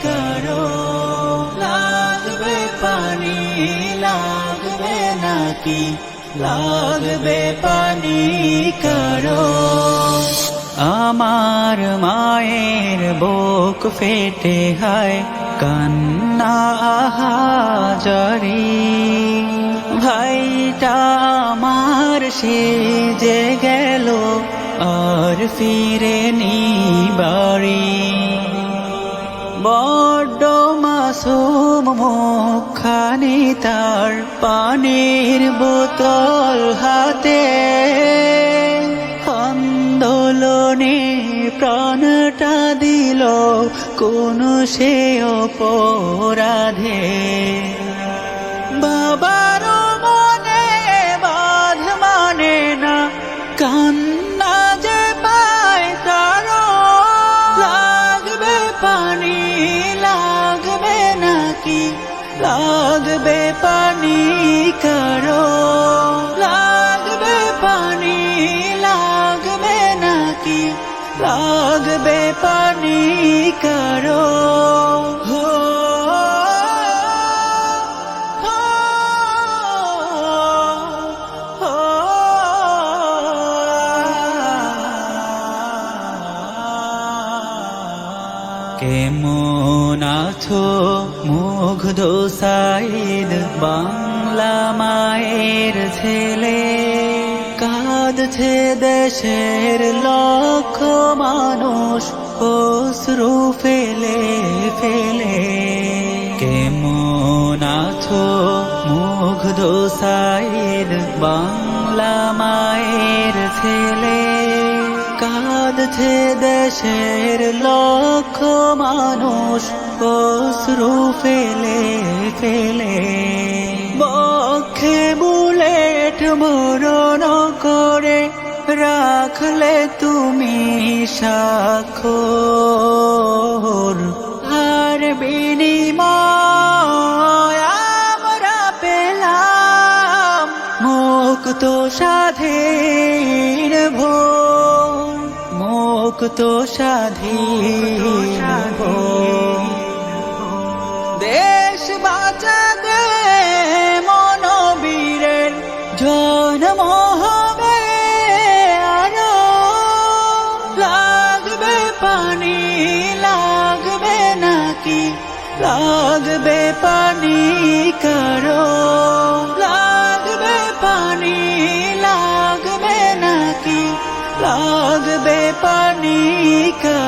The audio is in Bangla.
কারো লাগবে পানি লাগবে নাকি লাগবে পানি কারো আমার মায়ের বুক ফেটে হায় কান্না আহাজারি ভাইটা আমার সেজে গেল আর ফিরেনি বাড়ি বড্ড মাসুম মুখখানি তার পানির বোতল হাতে আন্দোলনে প্রাণটা দিল কোন সে অপরাধে বাবার মনে বাঁধ মানে না কান্না যে পায় কারো লাগবে পানি লাগবে নাকি লাগবে পানি কারো লাগবে পানি লাগবে নাকি লাগবে পানি কারো কেমন আছো মুগ্ধ সাইদ বাংলা মায়ের ছেলে কাঁদছে দেশের লক্ষ মানুষ অশ্রু ফেলে ফেলে কেমন আছো মুগ্ধ সাইদ বাংলা মায়ের ছেলে কাঁদছে দেশের লক্ষ মানুষ অশ্রু ফেলে ফেলে বক্ষে বুলেট মরণ করে রাখলে তুমি স্বাক্ষর আর বিনিময় আমরা পেলাম মুক্ত স্বাধীন ভোর মুক্ত স্বাধীন ভোর দেশ বাঁচাতে মনোবীরের জন্ম হবে আরো লাগবে পানি লাগবে নাকি লাগবে পানি কারো লাগবে পানি লাগবে নাকি লাগবে পানি কারো